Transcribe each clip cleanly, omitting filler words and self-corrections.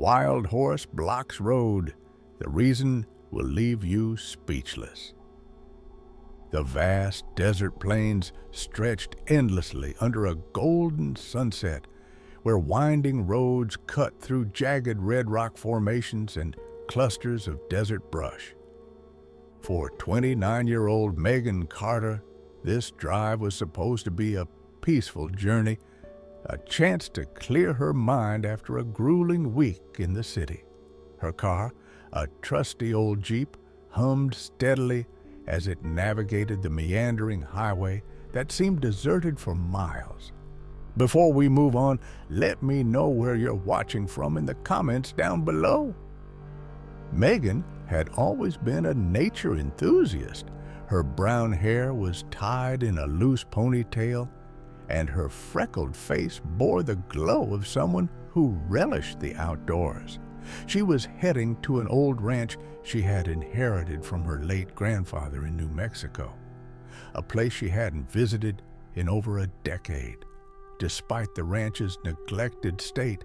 Wild horse blocks road. The reason will leave you speechless. The vast desert plains stretched endlessly under a golden sunset, where winding roads cut through jagged red rock formations and clusters of desert brush. For 29-year-old Megan Carter, this drive was supposed to be a peaceful journey, a chance to clear her mind after a grueling week in the city. Her car, a trusty old Jeep, hummed steadily as it navigated the meandering highway that seemed deserted for miles. Before we move on, let me know where you're watching from in the comments down below. Megan had always been a nature enthusiast. Her brown hair was tied in a loose ponytail, and her freckled face bore the glow of someone who relished the outdoors. She was heading to an old ranch she had inherited from her late grandfather in New Mexico, a place she hadn't visited in over a decade. Despite the ranch's neglected state,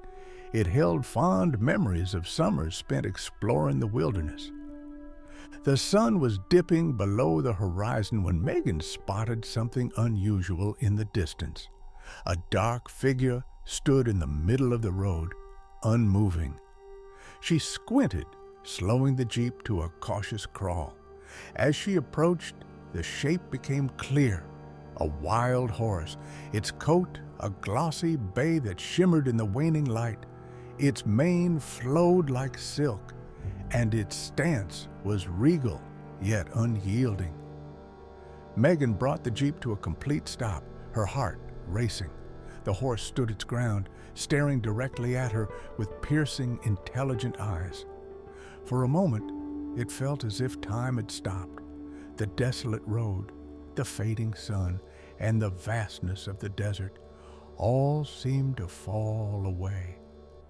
it held fond memories of summers spent exploring the wilderness. The sun was dipping below the horizon when Megan spotted something unusual in the distance. A dark figure stood in the middle of the road, unmoving. She squinted, slowing the Jeep to a cautious crawl. As she approached, the shape became clear. A wild horse, its coat a glossy bay that shimmered in the waning light. Its mane flowed like silk, and its stance was regal, yet unyielding. Megan brought the Jeep to a complete stop, her heart racing. The horse stood its ground, staring directly at her with piercing, intelligent eyes. For a moment, it felt as if time had stopped. The desolate road, the fading sun, and the vastness of the desert all seemed to fall away,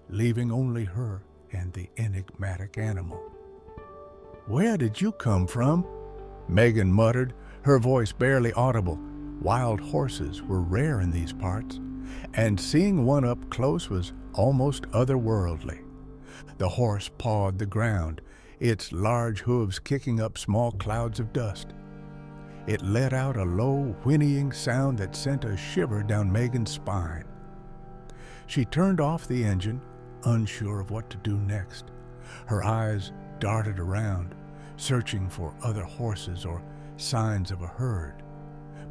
leaving only her and the enigmatic animal. "Where did you come from?" Megan muttered, her voice barely audible. Wild horses were rare in these parts, and seeing one up close was almost otherworldly. The horse pawed the ground, its large hooves kicking up small clouds of dust. It let out a low, whinnying sound that sent a shiver down Megan's spine. She turned off the engine, unsure of what to do next. Her eyes darted around, searching for other horses or signs of a herd,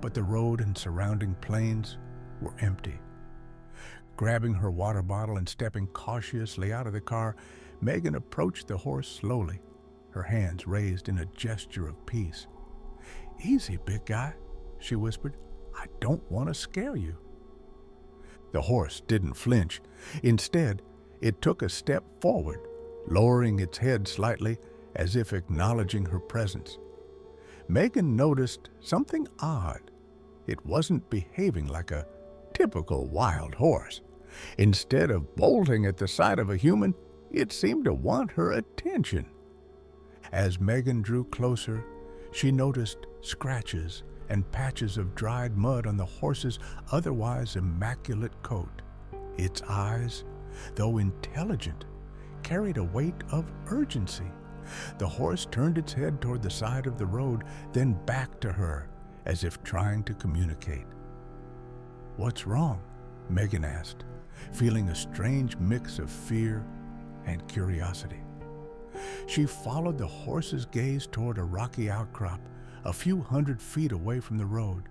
but the road and surrounding plains were empty. Grabbing her water bottle and stepping cautiously out of the car, Megan approached the horse slowly, her hands raised in a gesture of peace. "Easy, big guy," she whispered. "I don't want to scare you." The horse didn't flinch. Instead, it took a step forward, lowering its head slightly as if acknowledging her presence. Megan noticed something odd. It wasn't behaving like a typical wild horse. Instead of bolting at the sight of a human, it seemed to want her attention. As Megan drew closer, she noticed scratches and patches of dried mud on the horse's otherwise immaculate coat. Its eyes, though intelligent, carried a weight of urgency. The horse turned its head toward the side of the road, then back to her, as if trying to communicate. "What's wrong?" Megan asked, feeling a strange mix of fear and curiosity. She followed the horse's gaze toward a rocky outcrop a few hundred feet away from the road.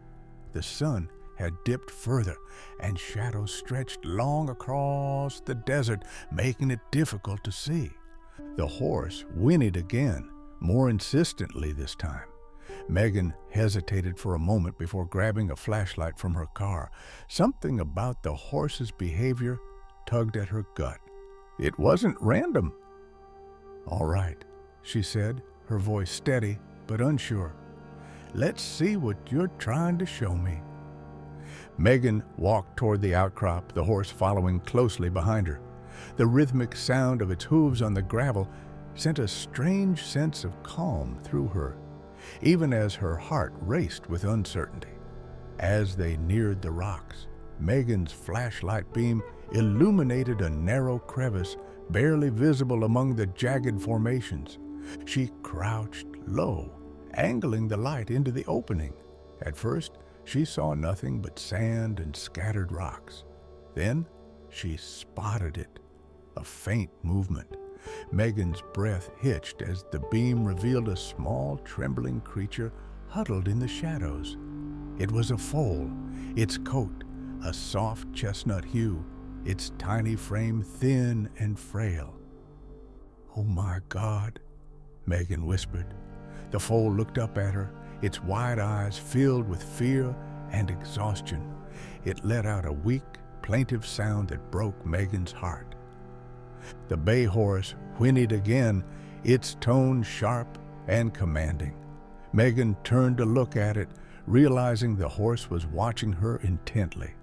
The sun had dipped further, and shadows stretched long across the desert, making it difficult to see. The horse whinnied again, more insistently this time. Megan hesitated for a moment before grabbing a flashlight from her car. Something about the horse's behavior tugged at her gut. It wasn't random. "All right," she said, her voice steady but unsure. "Let's see what you're trying to show me." Megan walked toward the outcrop, the horse following closely behind her. The rhythmic sound of its hooves on the gravel sent a strange sense of calm through her, even as her heart raced with uncertainty. As they neared the rocks, Megan's flashlight beam illuminated a narrow crevice barely visible among the jagged formations. She crouched low, angling the light into the opening. At first, she saw nothing but sand and scattered rocks. Then, she spotted it, a faint movement. Megan's breath hitched as the beam revealed a small, trembling creature huddled in the shadows. It was a foal, its coat a soft chestnut hue, its tiny frame thin and frail. "Oh my God," Megan whispered. The foal looked up at her, its wide eyes filled with fear and exhaustion. It let out a weak, plaintive sound that broke Megan's heart. The bay horse whinnied again, its tone sharp and commanding. Megan turned to look at it, realizing the horse was watching her intently.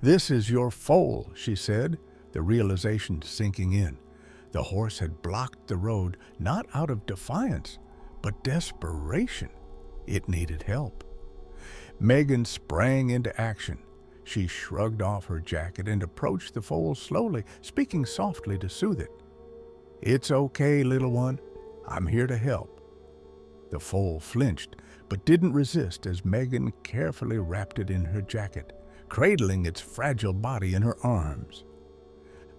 "This is your foal," she said, the realization sinking in. The horse had blocked the road, not out of defiance, but desperation. It needed help. Megan sprang into action. She shrugged off her jacket and approached the foal slowly, speaking softly to soothe it. "It's okay, little one. I'm here to help." The foal flinched, but didn't resist as Megan carefully wrapped it in her jacket, cradling its fragile body in her arms.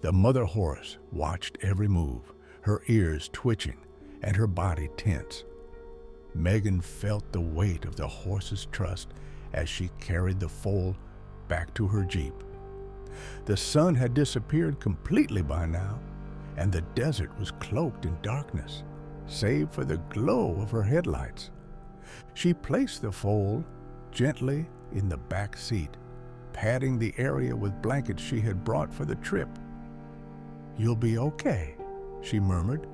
The mother horse watched every move, her ears twitching and her body tense. Megan felt the weight of the horse's trust as she carried the foal back to her jeep. The sun had disappeared completely by now, and the desert was cloaked in darkness, save for the glow of her headlights. She placed the foal gently in the back seat, padding the area with blankets she had brought for the trip. "You'll be okay," she murmured,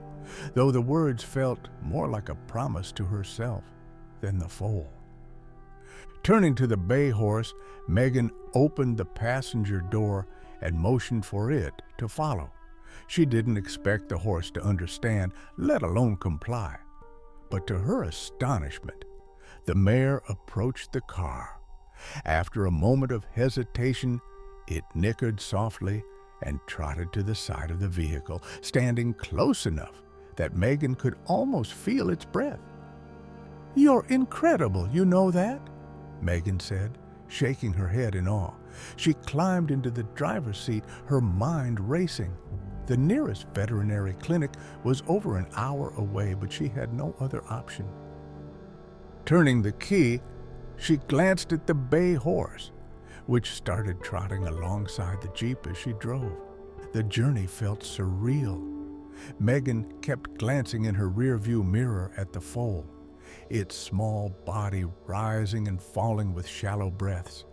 though the words felt more like a promise to herself than the foal. Turning to the bay horse, Megan opened the passenger door and motioned for it to follow. She didn't expect the horse to understand, let alone comply. But to her astonishment, the mare approached the car. After a moment of hesitation, it nickered softly and trotted to the side of the vehicle, standing close enough that Megan could almost feel its breath. "You're incredible, you know that?" Megan said, shaking her head in awe. She climbed into the driver's seat, her mind racing. The nearest veterinary clinic was over an hour away, but she had no other option. Turning the key, she glanced at the bay horse, which started trotting alongside the Jeep as she drove. The journey felt surreal. Megan kept glancing in her rearview mirror at the foal, its small body rising and falling with shallow breaths.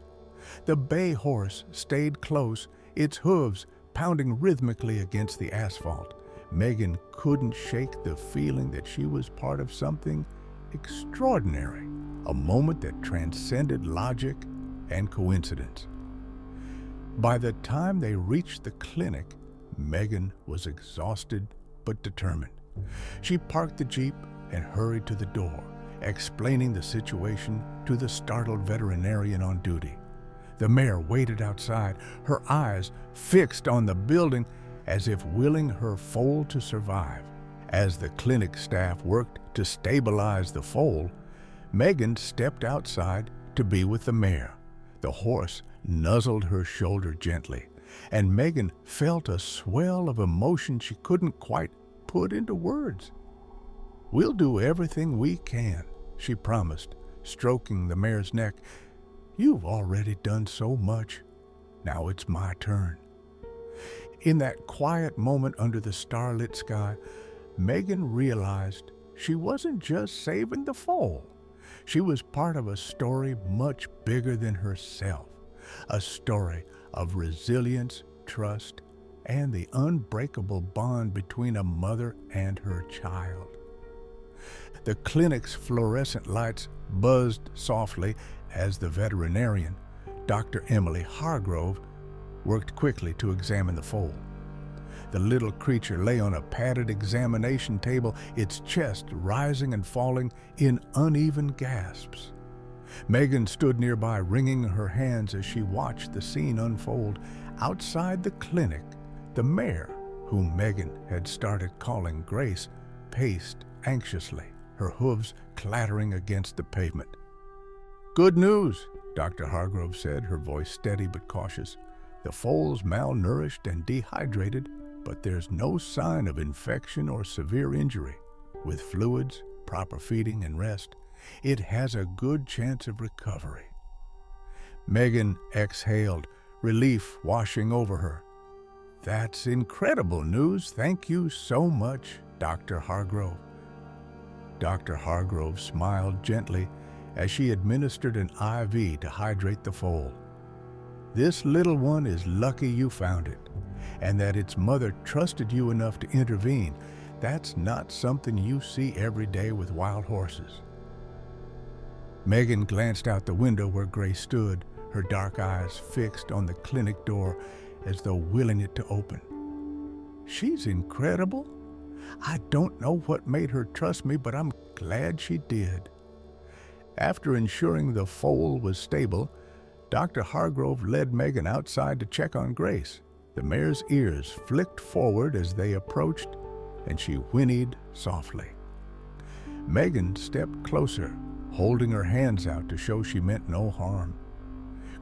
The bay horse stayed close, its hooves pounding rhythmically against the asphalt. Megan couldn't shake the feeling that she was part of something extraordinary, a moment that transcended logic and coincidence. By the time they reached the clinic, Megan was exhausted but determined. She parked the Jeep and hurried to the door, explaining the situation to the startled veterinarian on duty. The mare waited outside, her eyes fixed on the building as if willing her foal to survive. As the clinic staff worked to stabilize the foal, Megan stepped outside to be with the mare. The horse nuzzled her shoulder gently, and Megan felt a swell of emotion she couldn't quite put into words. "We'll do everything we can," she promised, stroking the mare's neck. "You've already done so much. Now it's my turn." In that quiet moment under the starlit sky, Megan realized she wasn't just saving the foal. She was part of a story much bigger than herself, a story of resilience, trust, and the unbreakable bond between a mother and her child. The clinic's fluorescent lights buzzed softly as the veterinarian, Dr. Emily Hargrove, worked quickly to examine the foal. The little creature lay on a padded examination table, its chest rising and falling in uneven gasps. Megan stood nearby, wringing her hands as she watched the scene unfold. Outside the clinic, the mare, whom Megan had started calling Grace, paced anxiously, her hooves clattering against the pavement. "Good news," Dr. Hargrove said, her voice steady but cautious. "The foal's malnourished and dehydrated, but there's no sign of infection or severe injury. With fluids, proper feeding, and rest, it has a good chance of recovery." Megan exhaled, relief washing over her. "That's incredible news. Thank you so much, Dr. Hargrove." Dr. Hargrove smiled gently as she administered an IV to hydrate the foal. "This little one is lucky you found it, and that its mother trusted you enough to intervene. That's not something you see every day with wild horses." Megan glanced out the window where Grace stood, her dark eyes fixed on the clinic door as though willing it to open. "She's incredible. I don't know what made her trust me, but I'm glad she did." After ensuring the foal was stable, Dr. Hargrove led Megan outside to check on Grace. The mare's ears flicked forward as they approached, and she whinnied softly. Megan stepped closer, holding her hands out to show she meant no harm.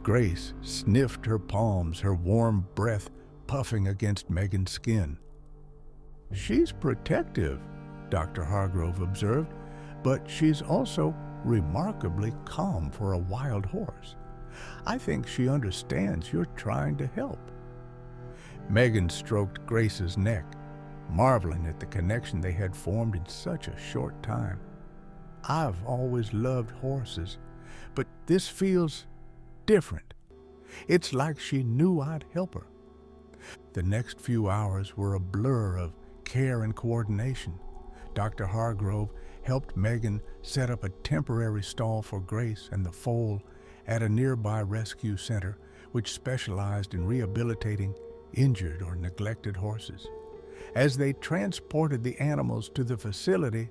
Grace sniffed her palms, her warm breath puffing against Megan's skin. "She's protective," Dr. Hargrove observed, "but she's also remarkably calm for a wild horse. I think she understands you're trying to help." Megan stroked Grace's neck, marveling at the connection they had formed in such a short time. "I've always loved horses, but this feels different. It's like she knew I'd help her." The next few hours were a blur of care and coordination. Dr. Hargrove helped Megan set up a temporary stall for Grace and the foal at a nearby rescue center which specialized in rehabilitating injured or neglected horses. As they transported the animals to the facility,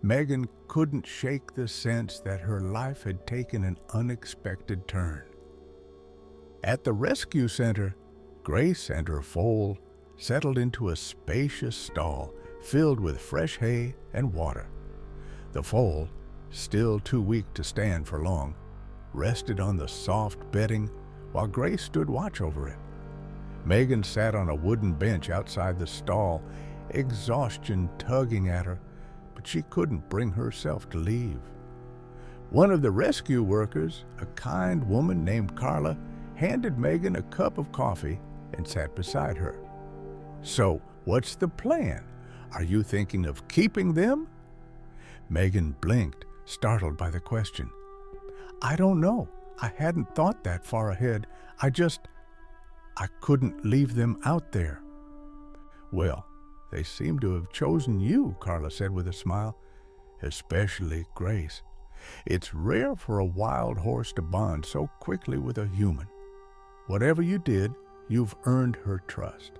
Megan couldn't shake the sense that her life had taken an unexpected turn. At the rescue center, Grace and her foal settled into a spacious stall filled with fresh hay and water. The foal, still too weak to stand for long, rested on the soft bedding while Grace stood watch over it. Megan sat on a wooden bench outside the stall, exhaustion tugging at her, but she couldn't bring herself to leave. One of the rescue workers, a kind woman named Carla, handed Megan a cup of coffee and sat beside her. "So, what's the plan? Are you thinking of keeping them?" Megan blinked, startled by the question. "I don't know. I hadn't thought that far ahead. I couldn't leave them out there." "Well, they seem to have chosen you," Carla said with a smile. "Especially Grace. It's rare for a wild horse to bond so quickly with a human. Whatever you did, you've earned her trust."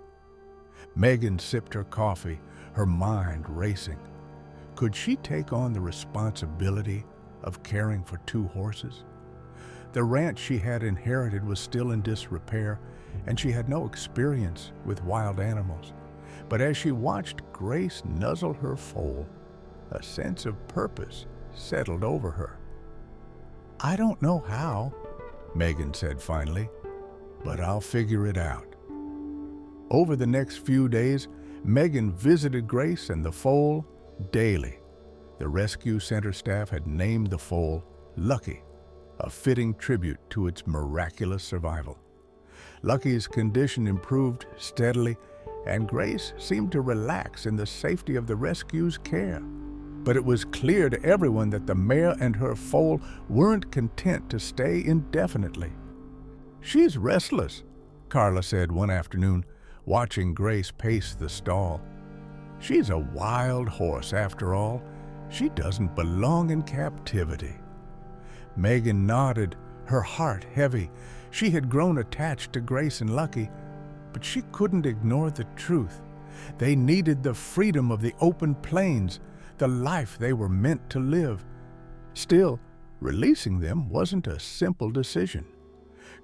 Megan sipped her coffee, her mind racing. Could she take on the responsibility of caring for two horses? The ranch she had inherited was still in disrepair, and she had no experience with wild animals. But as she watched Grace nuzzle her foal, a sense of purpose settled over her. "I don't know how," Megan said finally, "but I'll figure it out." Over the next few days, Megan visited Grace and the foal daily. The rescue center staff had named the foal Lucky, a fitting tribute to its miraculous survival. Lucky's condition improved steadily, and Grace seemed to relax in the safety of the rescue's care. But it was clear to everyone that the mare and her foal weren't content to stay indefinitely. "She's restless," Carla said one afternoon, watching Grace pace the stall. "She's a wild horse after all. She doesn't belong in captivity." Megan nodded, her heart heavy. She had grown attached to Grace and Lucky, but she couldn't ignore the truth. They needed the freedom of the open plains, the life they were meant to live. Still, releasing them wasn't a simple decision.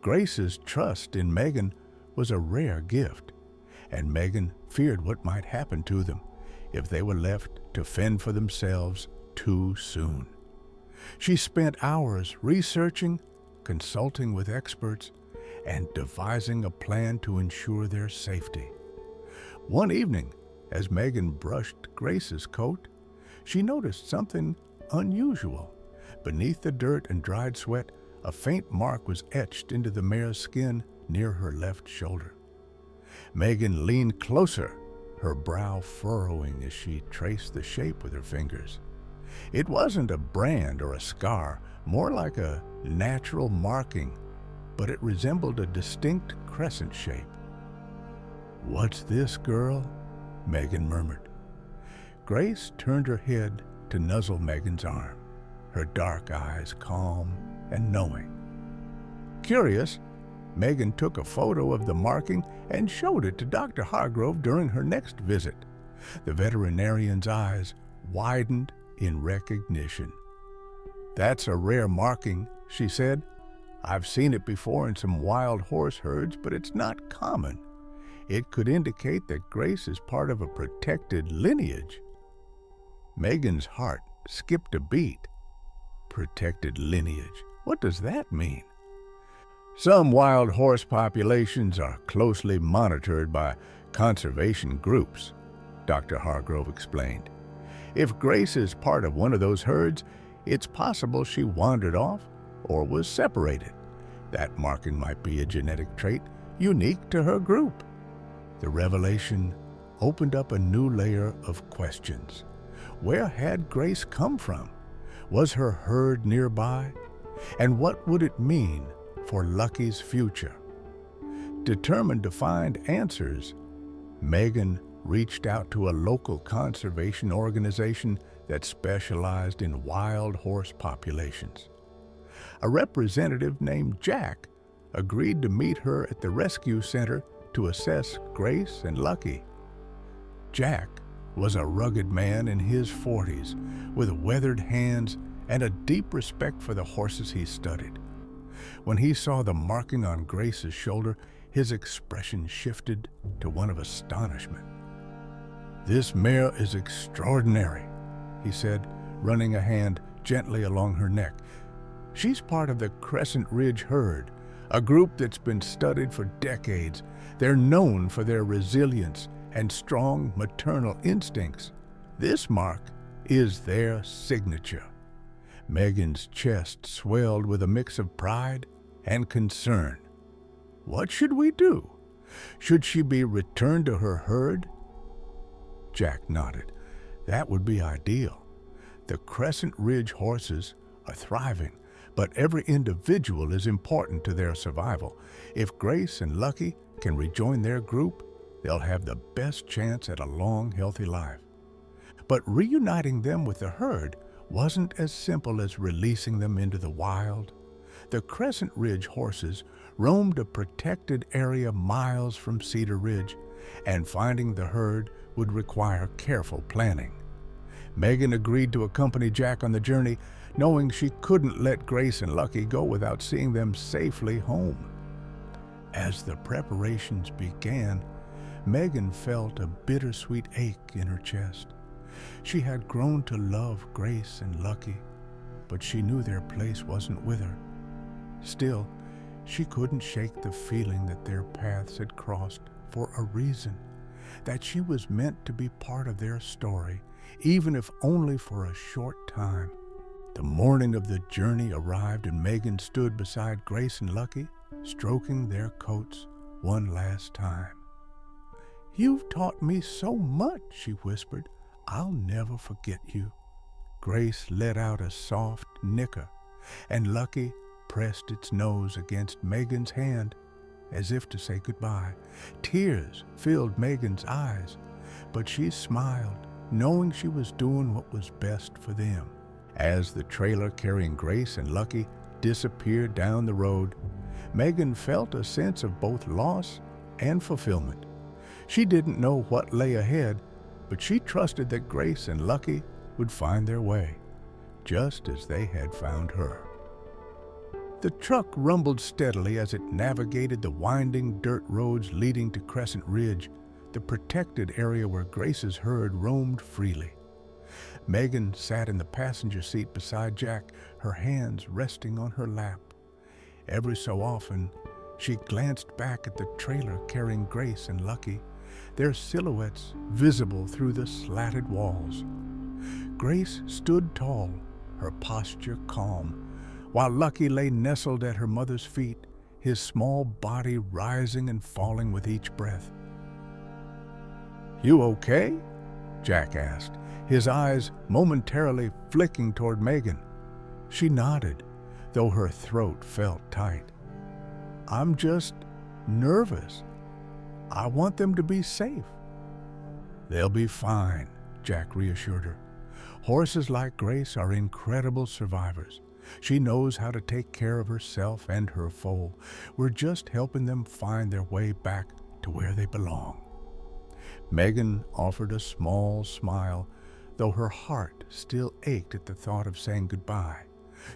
Grace's trust in Megan was a rare gift, and Megan feared what might happen to them if they were left to fend for themselves too soon. She spent hours researching, consulting with experts, and devising a plan to ensure their safety. One evening, as Megan brushed Grace's coat, she noticed something unusual. Beneath the dirt and dried sweat, a faint mark was etched into the mare's skin near her left shoulder. Megan leaned closer, her brow furrowing as she traced the shape with her fingers. It wasn't a brand or a scar, more like a natural marking, but it resembled a distinct crescent shape. "What's this, girl?" Megan murmured. Grace turned her head to nuzzle Megan's arm, her dark eyes calm and knowing. Curious, Megan took a photo of the marking and showed it to Dr. Hargrove during her next visit. The veterinarian's eyes widened in recognition. "That's a rare marking," she said. "I've seen it before in some wild horse herds, but it's not common. It could indicate that Grace is part of a protected lineage." Megan's heart skipped a beat. Protected lineage. What does that mean? "Some wild horse populations are closely monitored by conservation groups," Dr. Hargrove explained. "If Grace is part of one of those herds, it's possible she wandered off or was separated. That marking might be a genetic trait unique to her group." The revelation opened up a new layer of questions. Where had Grace come from? Was her herd nearby? And what would it mean for Lucky's future? Determined to find answers, Megan reached out to a local conservation organization that specialized in wild horse populations. A representative named Jack agreed to meet her at the rescue center to assess Grace and Lucky. Jack was a rugged man in his 40s with weathered hands and a deep respect for the horses he studied. When he saw the marking on Grace's shoulder, his expression shifted to one of astonishment. "This mare is extraordinary," he said, running a hand gently along her neck. "She's part of the Crescent Ridge herd, a group that's been studied for decades. They're known for their resilience and strong maternal instincts. This mark is their signature." Megan's chest swelled with a mix of pride and concern. What should we do? Should she be returned to her herd? Jack nodded. That would be ideal. The Crescent Ridge horses are thriving, but every individual is important to their survival. If Grace and Lucky can rejoin their group, they'll have the best chance at a long, healthy life. But reuniting them with the herd wasn't as simple as releasing them into the wild. The Crescent Ridge horses roamed a protected area miles from Cedar Ridge, and finding the herd would require careful planning. Megan agreed to accompany Jack on the journey, knowing she couldn't let Grace and Lucky go without seeing them safely home. As the preparations began, Megan felt a bittersweet ache in her chest. She had grown to love Grace and Lucky, but she knew their place wasn't with her. Still, she couldn't shake the feeling that their paths had crossed for a reason, that she was meant to be part of their story, even if only for a short time. The morning of the journey arrived, and Megan stood beside Grace and Lucky, stroking their coats one last time. "You've taught me so much," she whispered. "I'll never forget you." Grace let out a soft nicker, and Lucky pressed its nose against Megan's hand as if to say goodbye. Tears filled Megan's eyes, but she smiled, knowing she was doing what was best for them. As the trailer carrying Grace and Lucky disappeared down the road, Megan felt a sense of both loss and fulfillment. She didn't know what lay ahead, but she trusted that Grace and Lucky would find their way, just as they had found her. The truck rumbled steadily as it navigated the winding dirt roads leading to Crescent Ridge, the protected area where Grace's herd roamed freely. Megan sat in the passenger seat beside Jack, her hands resting on her lap. Every so often, she glanced back at the trailer carrying Grace and Lucky, their silhouettes visible through the slatted walls. Grace stood tall, her posture calm, while Lucky lay nestled at her mother's feet, his small body rising and falling with each breath. "You okay?" Jack asked, his eyes momentarily flicking toward Megan. She nodded, though her throat felt tight. "I'm just nervous. I want them to be safe." "They'll be fine," Jack reassured her. "Horses like Grace are incredible survivors. She knows how to take care of herself and her foal. We're just helping them find their way back to where they belong." Megan offered a small smile, though her heart still ached at the thought of saying goodbye.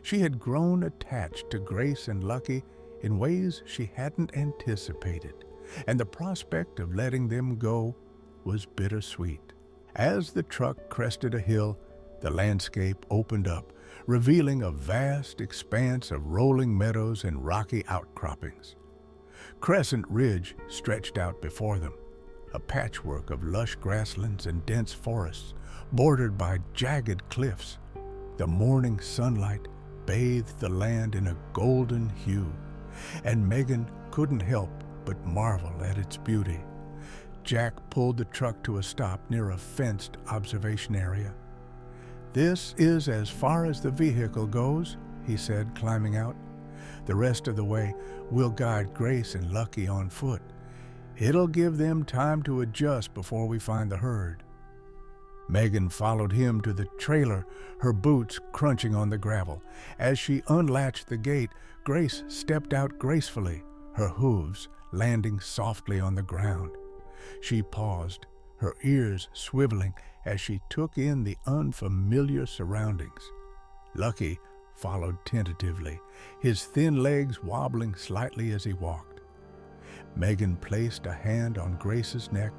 She had grown attached to Grace and Lucky in ways she hadn't anticipated, and the prospect of letting them go was bittersweet. As the truck crested a hill, the landscape opened up, revealing a vast expanse of rolling meadows and rocky outcroppings. Crescent Ridge stretched out before them, a patchwork of lush grasslands and dense forests, bordered by jagged cliffs. The morning sunlight bathed the land in a golden hue, and Megan couldn't help but marvel at its beauty. Jack pulled the truck to a stop near a fenced observation area. "This is as far as the vehicle goes," he said, climbing out. "The rest of the way, we'll guide Grace and Lucky on foot. It'll give them time to adjust before we find the herd." Megan followed him to the trailer, her boots crunching on the gravel. As she unlatched the gate, Grace stepped out gracefully, her hooves landing softly on the ground. She paused, her ears swiveling as she took in the unfamiliar surroundings. Lucky followed tentatively, his thin legs wobbling slightly as he walked. Megan placed a hand on Grace's neck,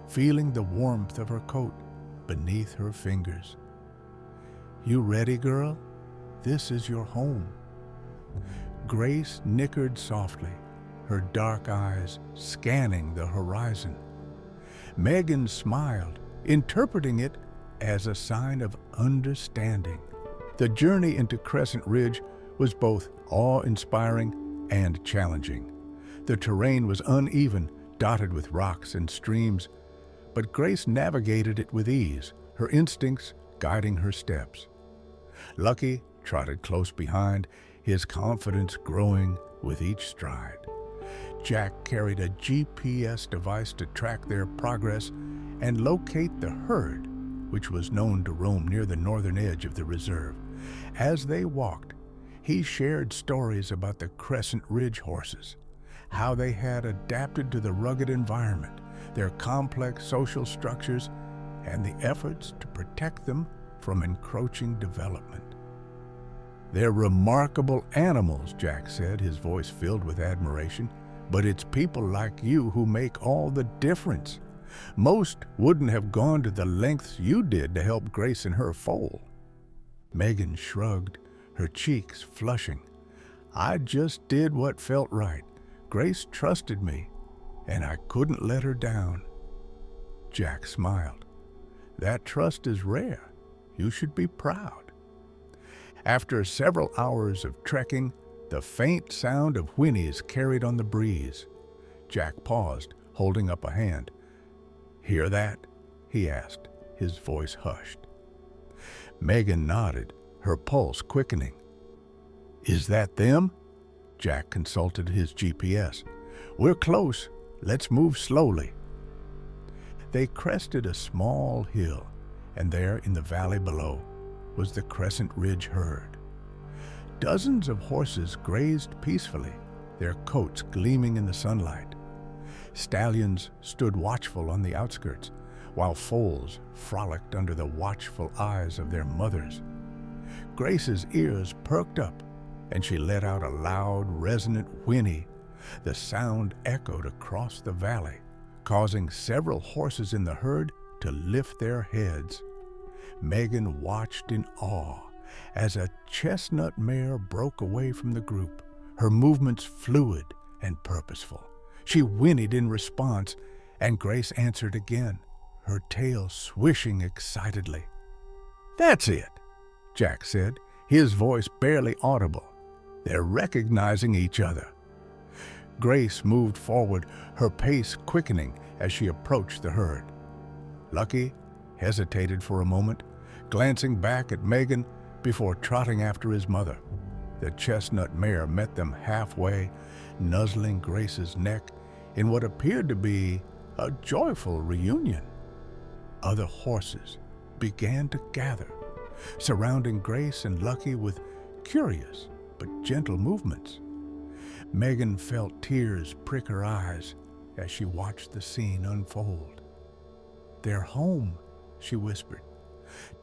feeling the warmth of her coat beneath her fingers. "You ready, girl? This is your home." Grace nickered softly, her dark eyes scanning the horizon. Megan smiled, interpreting it as a sign of understanding. The journey into Crescent Ridge was both awe-inspiring and challenging. The terrain was uneven, dotted with rocks and streams, but Grace navigated it with ease, her instincts guiding her steps. Lucky trotted close behind, his confidence growing with each stride. Jack carried a GPS device to track their progress and locate the herd, which was known to roam near the northern edge of the reserve. As they walked, he shared stories about the Crescent Ridge horses, how they had adapted to the rugged environment, their complex social structures, and the efforts to protect them from encroaching development. "They're remarkable animals," Jack said, his voice filled with admiration, "but it's people like you who make all the difference. Most wouldn't have gone to the lengths you did to help Grace and her foal." Megan shrugged, her cheeks flushing. "I just did what felt right. Grace trusted me, and I couldn't let her down." Jack smiled. "That trust is rare. You should be proud." After several hours of trekking, the faint sound of whinnies carried on the breeze. Jack paused, holding up a hand. "Hear that?" he asked, his voice hushed. Megan nodded, her pulse quickening. "Is that them?" Jack consulted his GPS. "We're close. Let's move slowly." They crested a small hill, and there in the valley below was the Crescent Ridge herd. Dozens of horses grazed peacefully, their coats gleaming in the sunlight. Stallions stood watchful on the outskirts, while foals frolicked under the watchful eyes of their mothers. Grace's ears perked up, and she let out a loud, resonant whinny. The sound echoed across the valley, causing several horses in the herd to lift their heads. Megan watched in awe as a chestnut mare broke away from the group, her movements fluid and purposeful. She whinnied in response, and Grace answered again, her tail swishing excitedly. "That's it," Jack said, his voice barely audible. "They're recognizing each other." Grace moved forward, her pace quickening as she approached the herd. Lucky hesitated for a moment, glancing back at Megan before trotting after his mother. The chestnut mare met them halfway, nuzzling Grace's neck in what appeared to be a joyful reunion. Other horses began to gather, surrounding Grace and Lucky with curious but gentle movements. Megan felt tears prick her eyes as she watched the scene unfold. "They're home," she whispered.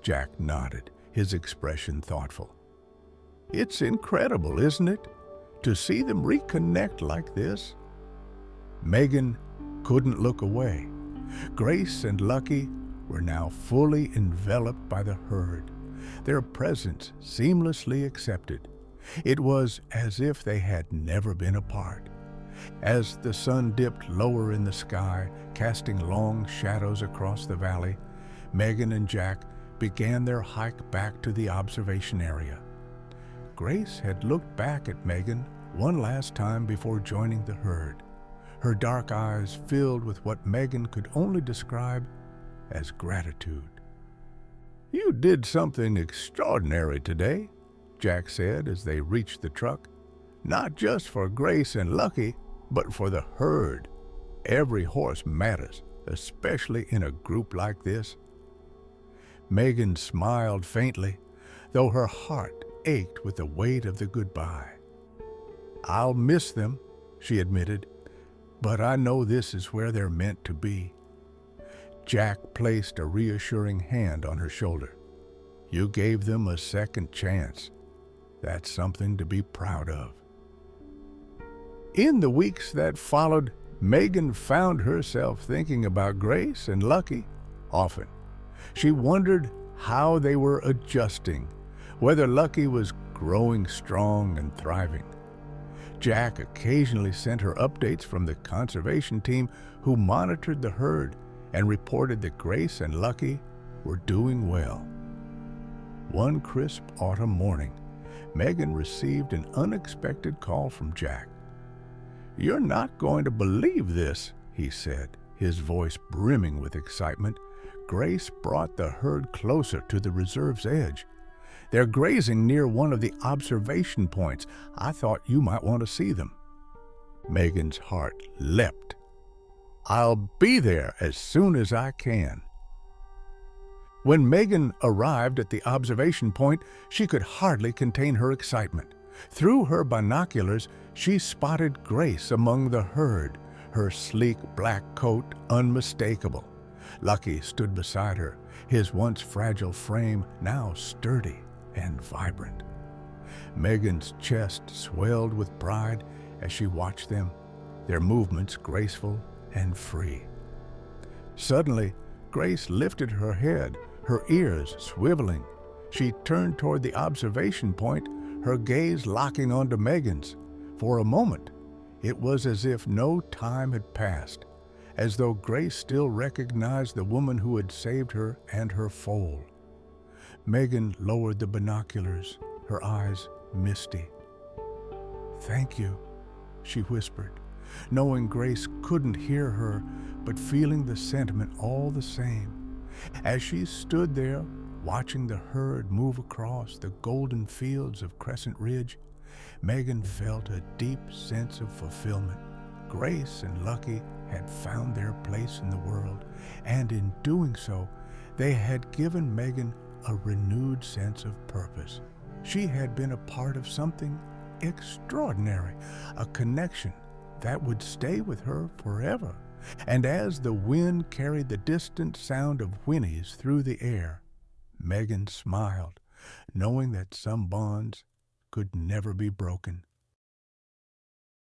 Jack nodded, his expression thoughtful. "It's incredible, isn't it, to see them reconnect like this?" Megan couldn't look away. Grace and Lucky were now fully enveloped by the herd, their presence seamlessly accepted. It was as if they had never been apart. As the sun dipped lower in the sky, casting long shadows across the valley, Megan and Jack began their hike back to the observation area. Grace had looked back at Megan one last time before joining the herd, her dark eyes filled with what Megan could only describe as gratitude. "You did something extraordinary today," Jack said as they reached the truck. "Not just for Grace and Lucky, but for the herd. Every horse matters, especially in a group like this." Megan smiled faintly, though her heart ached with the weight of the goodbye. "I'll miss them," she admitted, "but I know this is where they're meant to be." Jack placed a reassuring hand on her shoulder. "You gave them a second chance. That's something to be proud of." In the weeks that followed, Megan found herself thinking about Grace and Lucky often. She wondered how they were adjusting, whether Lucky was growing strong and thriving. Jack occasionally sent her updates from the conservation team who monitored the herd and reported that Grace and Lucky were doing well. One crisp autumn morning, Megan received an unexpected call from Jack. "You're not going to believe this," he said, his voice brimming with excitement. Grace brought the herd closer to the reserve's edge. "They're grazing near one of the observation points. I thought you might want to see them." Megan's heart leapt. "I'll be there as soon as I can." When Megan arrived at the observation point, she could hardly contain her excitement. Through her binoculars, she spotted Grace among the herd, her sleek black coat unmistakable. Lucky stood beside her, his once fragile frame now sturdy and vibrant. Megan's chest swelled with pride as she watched them, their movements graceful and free. Suddenly, Grace lifted her head, her ears swiveling. She turned toward the observation point, her gaze locking onto Megan's. For a moment, it was as if no time had passed, as though Grace still recognized the woman who had saved her and her foal. Megan lowered the binoculars, her eyes misty. "Thank you," she whispered, knowing Grace couldn't hear her, but feeling the sentiment all the same. As she stood there, watching the herd move across the golden fields of Crescent Ridge, Megan felt a deep sense of fulfillment. Grace and Lucky had found their place in the world, and in doing so, they had given Megan a renewed sense of purpose. She had been a part of something extraordinary, a connection that would stay with her forever. And as the wind carried the distant sound of whinnies through the air, Megan smiled, knowing that some bonds could never be broken.